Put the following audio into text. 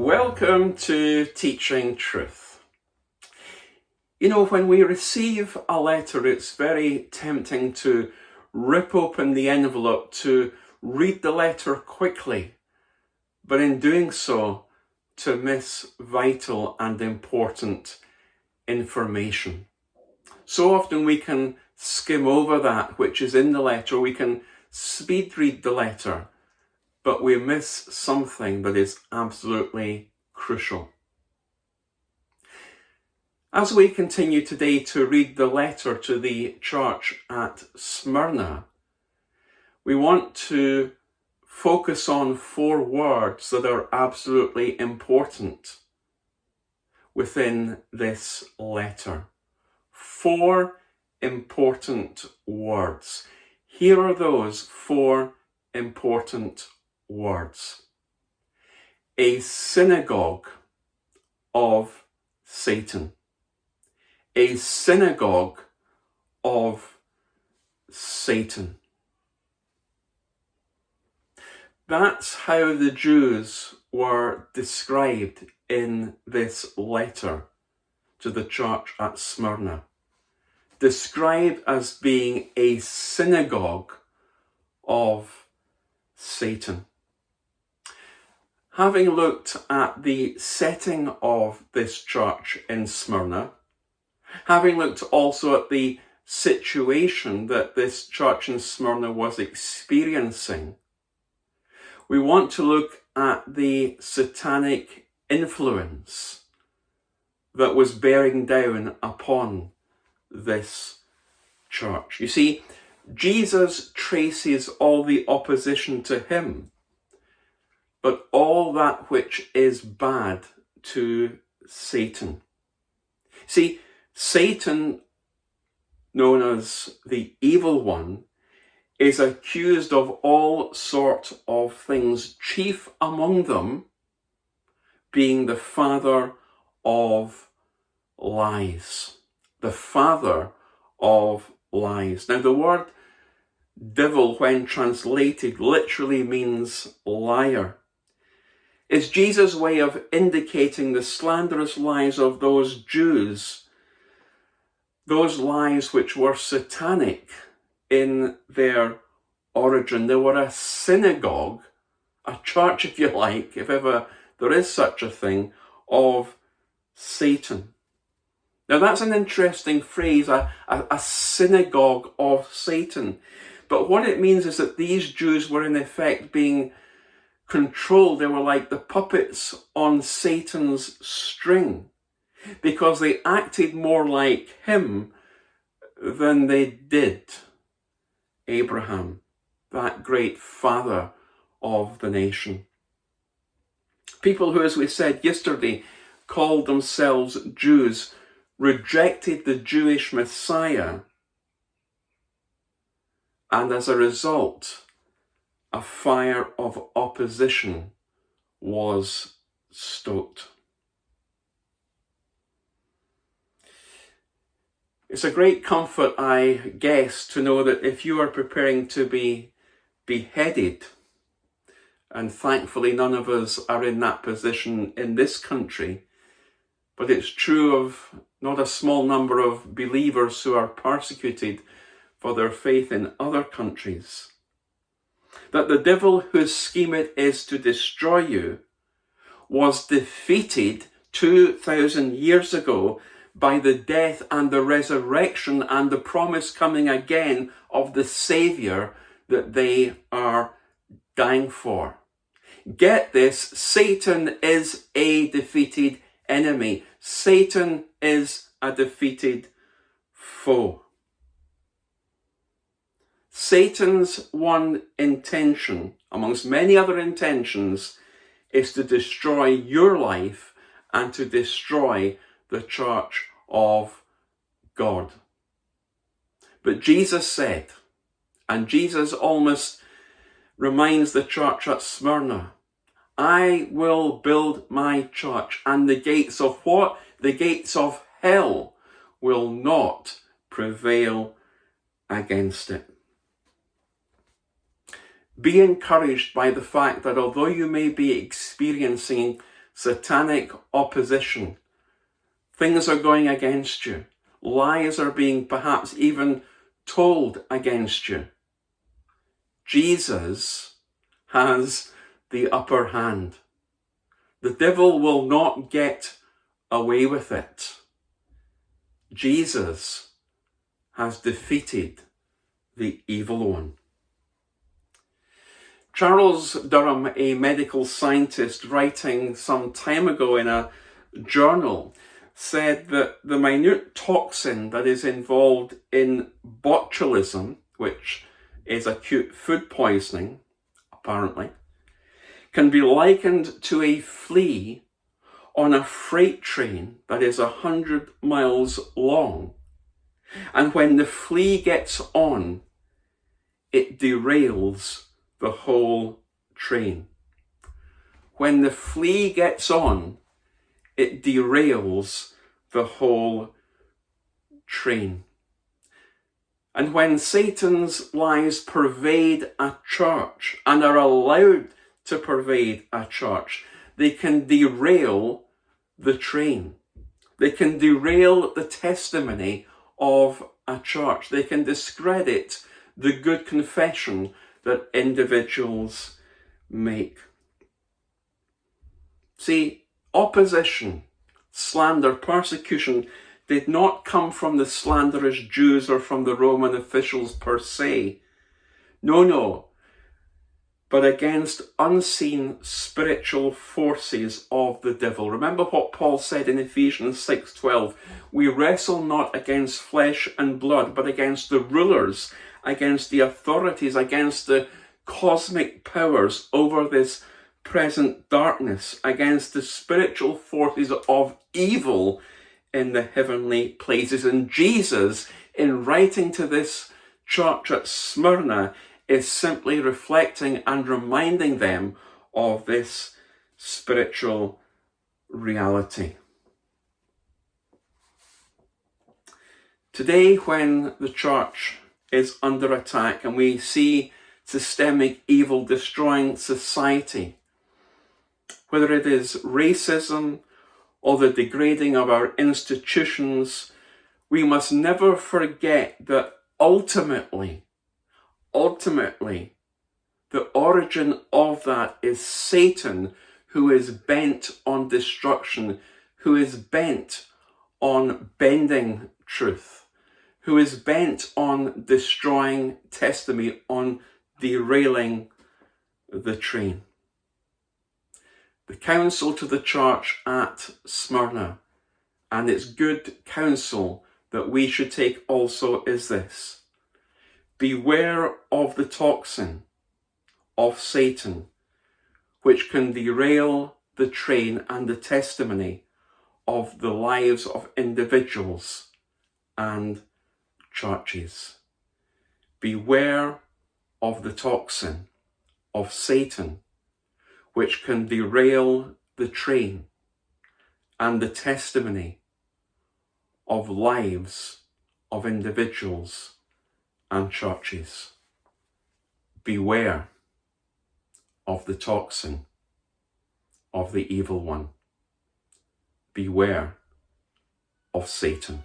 Welcome to Teaching Truth. You know, when we receive a letter, it's very tempting to rip open the envelope, to read the letter quickly, but in doing so, to miss vital and important information. So often we can skim over that which is in the letter, we can speed read the letter, but we miss something that is absolutely crucial. As we continue today to read the letter to the church at Smyrna, we want to focus on 4 words that are absolutely important within this letter. 4 important words. Here are those 4 important words. A synagogue of Satan. A synagogue of Satan. That's how the Jews were described in this letter to the church at Smyrna. Described as being a synagogue of Satan. Having looked at the setting of this church in Smyrna, having looked also at the situation that this church in Smyrna was experiencing, we want to look at the satanic influence that was bearing down upon this church. You see, Jesus traces all the opposition to him, but all that which is bad to Satan. See, Satan, known as the evil one, is accused of all sorts of things, chief among them being the father of lies. The father of lies. Now, the word devil, when translated, literally means liar. It's Jesus' way of indicating the slanderous lies of those Jews, those lies which were satanic in their origin. They were a synagogue, a church, if you like, if ever there is such a thing, of Satan. Now that's an interesting phrase, a synagogue of Satan. But what it means is that these Jews were in effect being controlled. They were like the puppets on Satan's string, because they acted more like him than they did Abraham, that great father of the nation. People who, as we said yesterday, called themselves Jews, rejected the Jewish Messiah, and as a result, a fire of opposition was stoked. It's a great comfort, I guess, to know that if you are preparing to be beheaded, and thankfully none of us are in that position in this country, but it's true of not a small number of believers who are persecuted for their faith in other countries, that the devil whose scheme it is to destroy you was defeated 2,000 years ago by the death and the resurrection and the promise coming again of the Saviour that they are dying for. Get this, Satan is a defeated enemy. Satan is a defeated foe. Satan's one intention, amongst many other intentions, is to destroy your life and to destroy the church of God. But Jesus said, and Jesus almost reminds the church at Smyrna, I will build my church, and the gates of what? The gates of hell will not prevail against it. Be encouraged by the fact that although you may be experiencing satanic opposition. Things are going against you. Lies are being perhaps even told against you. Jesus has the upper hand. The devil will not get away with it. Jesus has defeated the evil one. Charles Durham, a medical scientist, writing some time ago in a journal, said that the minute toxin that is involved in botulism, which is acute food poisoning, apparently, can be likened to a flea on a freight train that is 100 miles long. And when the flea gets on, it derails the whole train. When the flea gets on, it derails the whole train. And when Satan's lies pervade a church and are allowed to pervade a church, they can derail the train. They can derail the testimony of a church. They can discredit the good confession that individuals make. See, opposition, slander, persecution did not come from the slanderous Jews or from the Roman officials per se. No, but against unseen spiritual forces of the devil. Remember what Paul said in Ephesians 6:12. We wrestle not against flesh and blood, but against the rulers, against the authorities, against the cosmic powers over this present darkness, against the spiritual forces of evil in the heavenly places. And Jesus, in writing to this church at Smyrna, is simply reflecting and reminding them of this spiritual reality. Today, when the church is under attack and we see systemic evil destroying society, whether it is racism or the degrading of our institutions, we must never forget that ultimately, the origin of that is Satan, who is bent on destruction, who is bent on bending truth, who is bent on destroying testimony, on derailing the train. The counsel to the church at Smyrna, and its good counsel that we should take also, is this: beware of the toxin of Satan, which can derail the train and the testimony of the lives of individuals and churches. Beware of the toxin of Satan, which can derail the train and the testimony of lives of individuals and churches. Beware of the toxin of the evil one. Beware of Satan.